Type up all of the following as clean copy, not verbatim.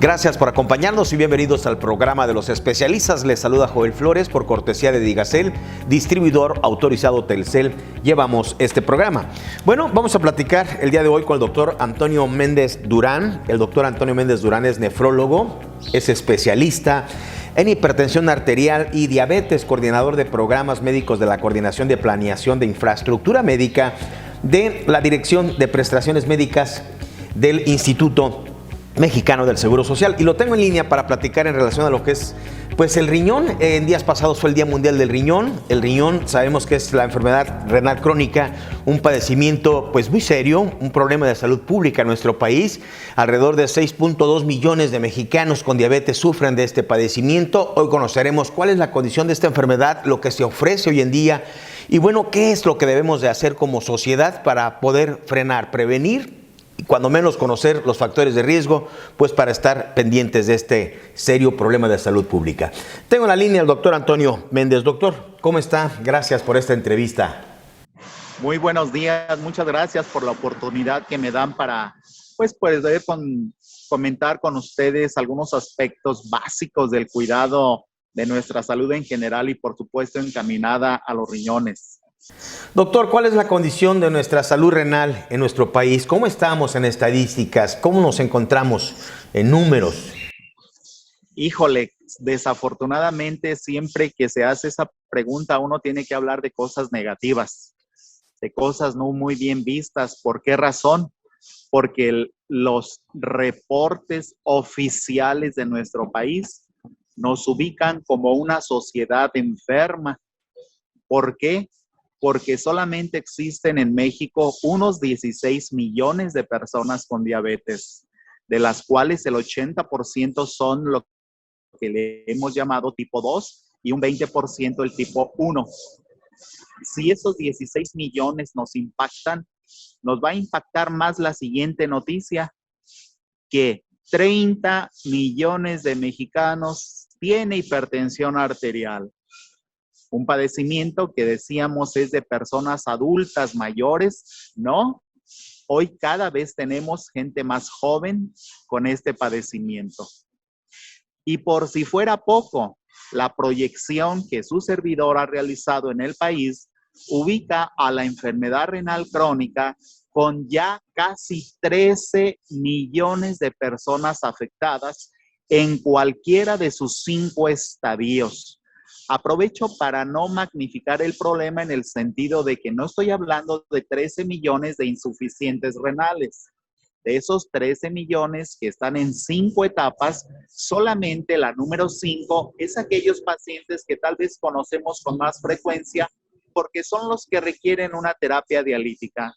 Gracias por acompañarnos y bienvenidos al programa de los especialistas. Les saluda Joel Flores por cortesía de Digacel, distribuidor autorizado Telcel. Llevamos este programa. Bueno, vamos a platicar el día de hoy con el doctor Antonio Méndez Durán. El doctor Antonio Méndez Durán es nefrólogo, es especialista en hipertensión arterial y diabetes, coordinador de programas médicos de la Coordinación de Planeación de Infraestructura Médica de la Dirección de Prestaciones Médicas del Instituto Mexicano del Seguro Social, y lo tengo en línea para platicar en relación a lo que es pues el riñón. En días pasados fue el Día Mundial del Riñón. El riñón sabemos que es la enfermedad renal crónica, un padecimiento pues muy serio, un problema de salud pública en nuestro país. Alrededor de 6.2 millones de mexicanos con diabetes sufren de este padecimiento. Hoy conoceremos cuál es la condición de esta enfermedad, lo que se ofrece hoy en día y bueno, qué es lo que debemos de hacer como sociedad para poder frenar, prevenir y cuando menos conocer los factores de riesgo, pues para estar pendientes de este serio problema de salud pública. Tengo en la línea al doctor Antonio Méndez. Doctor, ¿cómo está? Gracias por esta entrevista. Muy buenos días, muchas gracias por la oportunidad que me dan para poder comentar con ustedes algunos aspectos básicos del cuidado de nuestra salud en general y por supuesto encaminada a los riñones. Doctor, ¿cuál es la condición de nuestra salud renal en nuestro país? ¿Cómo estamos en estadísticas? ¿Cómo nos encontramos en números? Híjole, desafortunadamente siempre que se hace esa pregunta uno tiene que hablar de cosas negativas, de cosas no muy bien vistas. ¿Por qué razón? Porque los reportes oficiales de nuestro país nos ubican como una sociedad enferma. ¿Por qué? Porque solamente existen en México unos 16 millones de personas con diabetes, de las cuales el 80% son lo que le hemos llamado tipo 2 y un 20% el tipo 1. Si esos 16 millones nos impactan, nos va a impactar más la siguiente noticia, que 30 millones de mexicanos tienen hipertensión arterial. Un padecimiento que decíamos es de personas adultas mayores, ¿no? Hoy cada vez tenemos gente más joven con este padecimiento. Y por si fuera poco, la proyección que su servidor ha realizado en el país ubica a la enfermedad renal crónica con ya casi 13 millones de personas afectadas en cualquiera de sus 5 estadios. Aprovecho para no magnificar el problema en el sentido de que no estoy hablando de 13 millones de insuficientes renales. De esos 13 millones que están en 5 etapas, solamente la número 5 es aquellos pacientes que tal vez conocemos con más frecuencia porque son los que requieren una terapia dialítica,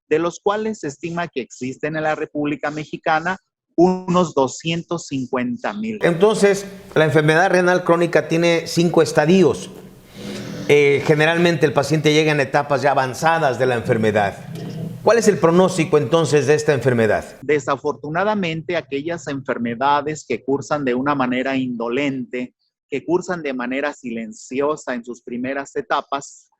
de los cuales se estima que existen en la República Mexicana unos 250,000. Entonces, la enfermedad renal crónica tiene 5 estadios. Generalmente el paciente llega en etapas ya avanzadas de la enfermedad. ¿Cuál es el pronóstico entonces de esta enfermedad? Desafortunadamente, aquellas enfermedades que cursan de una manera indolente, que cursan de manera silenciosa en sus primeras etapas,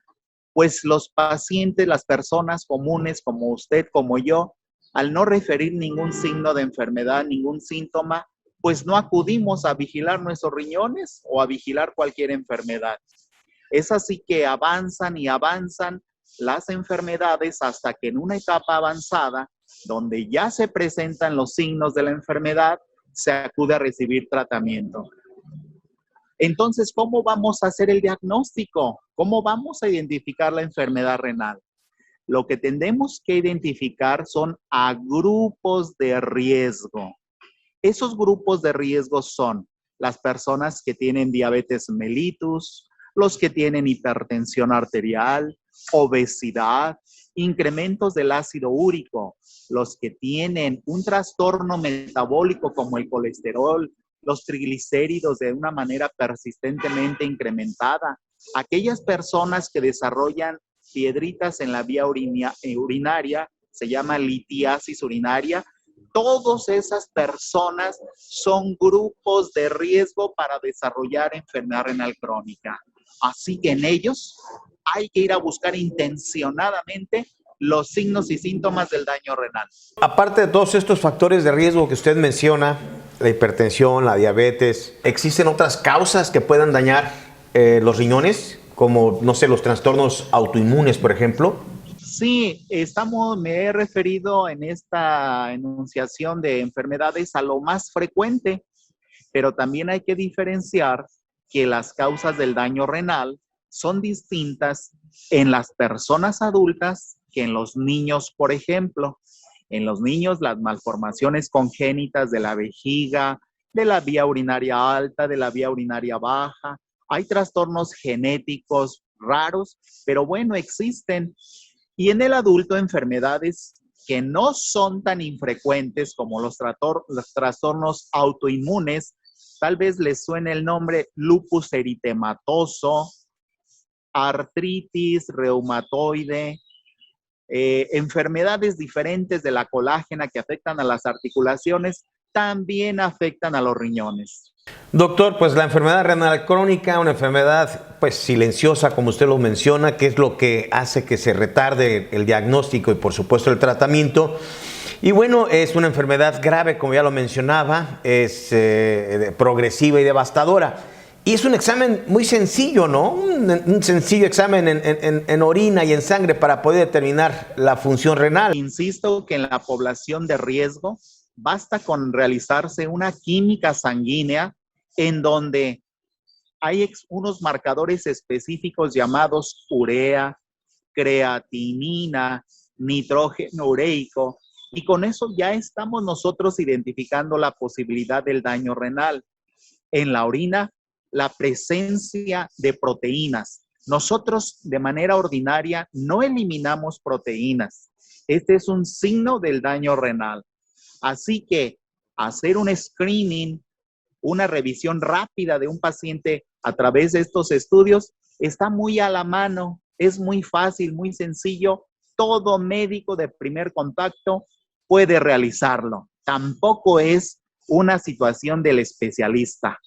pues los pacientes, las personas comunes como usted, como yo, al no referir ningún signo de enfermedad, ningún síntoma, pues no acudimos a vigilar nuestros riñones o a vigilar cualquier enfermedad. Es así que avanzan y avanzan las enfermedades hasta que en una etapa avanzada, donde ya se presentan los signos de la enfermedad, se acude a recibir tratamiento. Entonces, ¿cómo vamos a hacer el diagnóstico? ¿Cómo vamos a identificar la enfermedad renal? Lo que tenemos que identificar son a grupos de riesgo. Esos grupos de riesgo son las personas que tienen diabetes mellitus, los que tienen hipertensión arterial, obesidad, incrementos del ácido úrico, los que tienen un trastorno metabólico como el colesterol, los triglicéridos de una manera persistentemente incrementada, aquellas personas que desarrollan piedritas en la vía urinaria, se llama litiasis urinaria. Todas esas personas son grupos de riesgo para desarrollar enfermedad renal crónica. Así que en ellos hay que ir a buscar intencionadamente los signos y síntomas del daño renal. Aparte de todos estos factores de riesgo que usted menciona, la hipertensión, la diabetes. ¿Existen otras causas que puedan dañar los riñones? Como, no sé, los trastornos autoinmunes, por ejemplo. Sí, me he referido en esta enunciación de enfermedades a lo más frecuente, pero también hay que diferenciar que las causas del daño renal son distintas en las personas adultas que en los niños, por ejemplo. En los niños, las malformaciones congénitas de la vejiga, de la vía urinaria alta, de la vía urinaria baja. Hay trastornos genéticos raros, pero bueno, existen. Y en el adulto, enfermedades que no son tan infrecuentes como los trastornos autoinmunes. Tal vez les suene el nombre lupus eritematoso, artritis reumatoide, enfermedades diferentes de la colágena que afectan a las articulaciones, también afectan a los riñones. Doctor, pues la enfermedad renal crónica, una enfermedad pues silenciosa, como usted lo menciona, que es lo que hace que se retarde el diagnóstico y por supuesto el tratamiento. Y bueno, es una enfermedad grave, como ya lo mencionaba, es progresiva y devastadora. Y es un examen muy sencillo, ¿no? Un sencillo examen en orina y en sangre para poder determinar la función renal. Insisto que en la población de riesgo basta con realizarse una química sanguínea en donde hay unos marcadores específicos llamados urea, creatinina, nitrógeno ureico, y con eso ya estamos nosotros identificando la posibilidad del daño renal. En la orina, la presencia de proteínas. Nosotros de manera ordinaria no eliminamos proteínas. Este es un signo del daño renal. Así que hacer un screening, una revisión rápida de un paciente a través de estos estudios está muy a la mano, es muy fácil, muy sencillo. Todo médico de primer contacto puede realizarlo. Tampoco es una situación del especialista.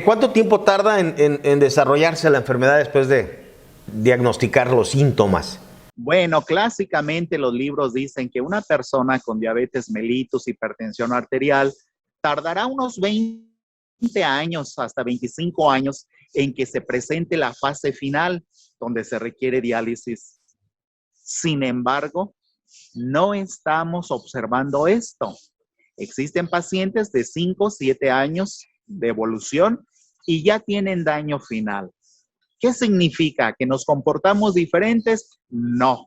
¿Cuánto tiempo tarda en desarrollarse la enfermedad después de diagnosticar los síntomas? Bueno, clásicamente los libros dicen que una persona con diabetes mellitus, hipertensión arterial, tardará unos 20 años hasta 25 años en que se presente la fase final donde se requiere diálisis. Sin embargo, no estamos observando esto. Existen pacientes de 5 o 7 años de evolución y ya tienen daño final. ¿Qué significa? ¿Que nos comportamos diferentes? No.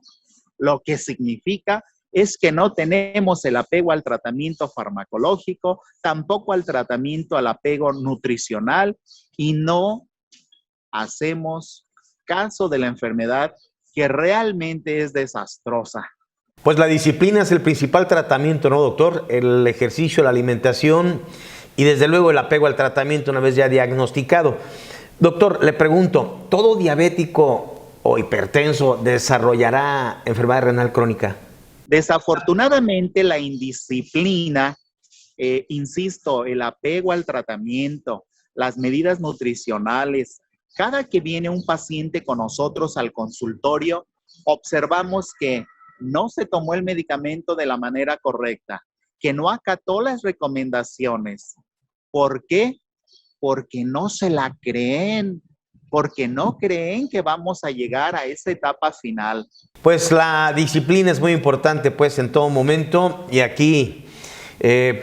Lo que significa es que no tenemos el apego al tratamiento farmacológico, tampoco al tratamiento, al apego nutricional, y no hacemos caso de la enfermedad que realmente es desastrosa. Pues la disciplina es el principal tratamiento, ¿no, doctor? El ejercicio, la alimentación y desde luego el apego al tratamiento una vez ya diagnosticado. Doctor, le pregunto, ¿todo diabético o hipertenso desarrollará enfermedad renal crónica? Desafortunadamente, la indisciplina, insisto, el apego al tratamiento, las medidas nutricionales, cada que viene un paciente con nosotros al consultorio, observamos que no se tomó el medicamento de la manera correcta, que no acató las recomendaciones. ¿Por qué? Porque no se la creen, porque no creen que vamos a llegar a esa etapa final. Pues la disciplina es muy importante pues en todo momento y aquí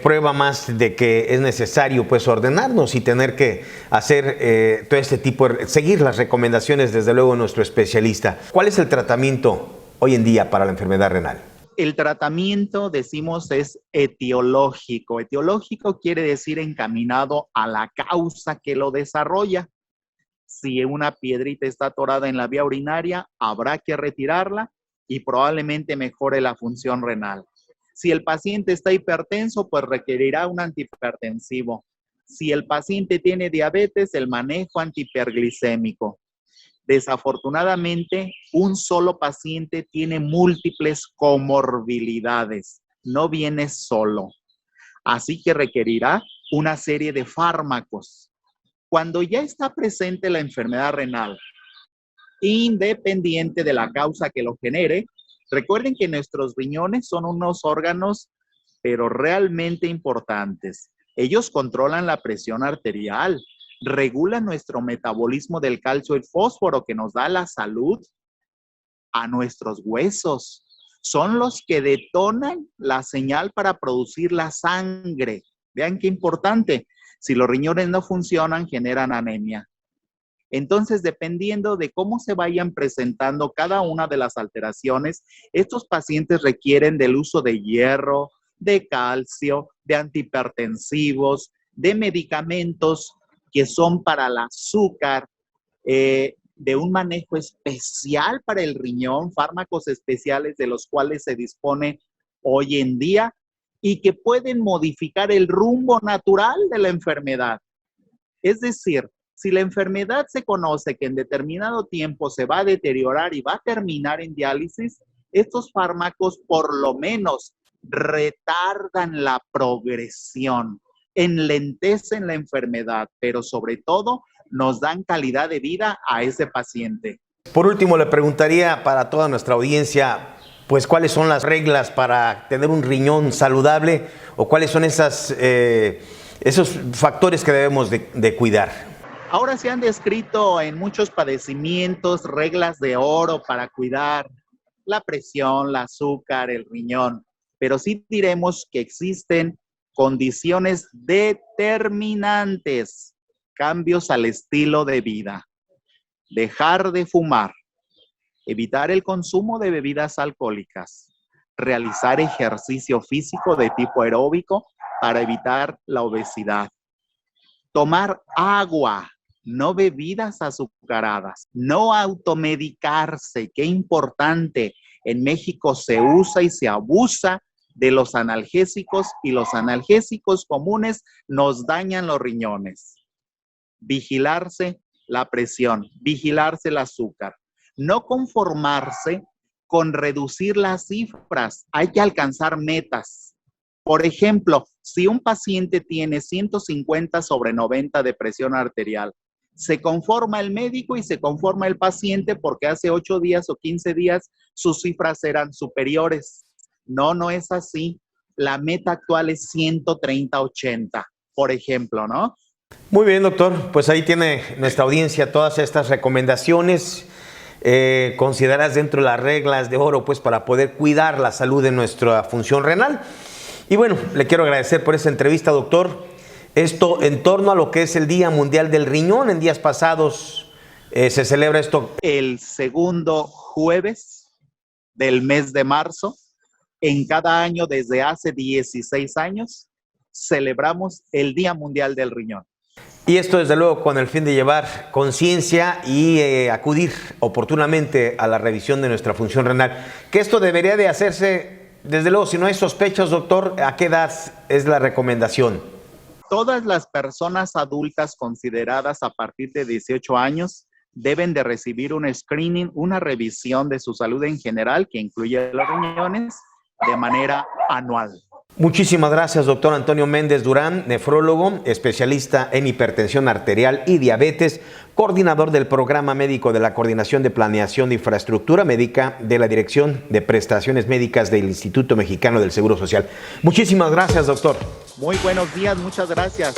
prueba más de que es necesario pues ordenarnos y tener que hacer todo este tipo de, seguir las recomendaciones desde luego de nuestro especialista. ¿Cuál es el tratamiento hoy en día para la enfermedad renal? El tratamiento, decimos, es etiológico. Etiológico quiere decir encaminado a la causa que lo desarrolla. Si una piedrita está atorada en la vía urinaria, habrá que retirarla y probablemente mejore la función renal. Si el paciente está hipertenso, pues requerirá un antihipertensivo. Si el paciente tiene diabetes, el manejo antihiperglicémico. Desafortunadamente, un solo paciente tiene múltiples comorbilidades, no viene solo. Así que requerirá una serie de fármacos. Cuando ya está presente la enfermedad renal, independiente de la causa que lo genere, recuerden que nuestros riñones son unos órganos, pero realmente importantes. Ellos controlan la presión arterial, regulan nuestro metabolismo del calcio y el fósforo que nos da la salud a nuestros huesos. Son los que detonan la señal para producir la sangre. Vean qué importante. Si los riñones no funcionan, generan anemia. Entonces, dependiendo de cómo se vayan presentando cada una de las alteraciones, estos pacientes requieren del uso de hierro, de calcio, de antihipertensivos, de medicamentos que son para el azúcar, de un manejo especial para el riñón, fármacos especiales de los cuales se dispone hoy en día y que pueden modificar el rumbo natural de la enfermedad. Es decir, si la enfermedad se conoce que en determinado tiempo se va a deteriorar y va a terminar en diálisis, estos fármacos por lo menos retardan la progresión, enlentecen la enfermedad, pero sobre todo nos dan calidad de vida a ese paciente. Por último, le preguntaría para toda nuestra audiencia, pues, ¿cuáles son las reglas para tener un riñón saludable o cuáles son esos factores que debemos de cuidar? Ahora se han descrito en muchos padecimientos reglas de oro para cuidar la presión, el azúcar, el riñón, pero sí diremos que existen condiciones determinantes, cambios al estilo de vida, dejar de fumar, evitar el consumo de bebidas alcohólicas, realizar ejercicio físico de tipo aeróbico para evitar la obesidad, tomar agua, no bebidas azucaradas, no automedicarse, qué importante. En México se usa y se abusa de los analgésicos y los analgésicos comunes nos dañan los riñones. Vigilarse la presión, vigilarse el azúcar, no conformarse con reducir las cifras, hay que alcanzar metas. Por ejemplo, si un paciente tiene 150/90 de presión arterial, se conforma el médico y se conforma el paciente porque hace 8 días o 15 días sus cifras eran superiores. No, no es así. La meta actual es 130/80, por ejemplo, ¿no? Muy bien, doctor. Pues ahí tiene nuestra audiencia todas estas recomendaciones consideradas dentro de las reglas de oro, pues, para poder cuidar la salud de nuestra función renal. Y bueno, le quiero agradecer por esta entrevista, doctor. Esto en torno a lo que es el Día Mundial del Riñón. En días pasados se celebra esto. El segundo jueves del mes de marzo, en cada año desde hace 16 años, celebramos el Día Mundial del Riñón. Y esto desde luego con el fin de llevar conciencia y acudir oportunamente a la revisión de nuestra función renal. Que esto debería de hacerse, desde luego, si no hay sospechas, doctor, ¿a qué edad es la recomendación? Todas las personas adultas consideradas a partir de 18 años deben de recibir un screening, una revisión de su salud en general, que incluye los riñones, de manera anual. Muchísimas gracias, doctor Antonio Méndez Durán, nefrólogo, especialista en hipertensión arterial y diabetes, coordinador del Programa Médico de la Coordinación de Planeación de Infraestructura Médica de la Dirección de Prestaciones Médicas del Instituto Mexicano del Seguro Social. Muchísimas gracias, doctor. Muy buenos días, muchas gracias.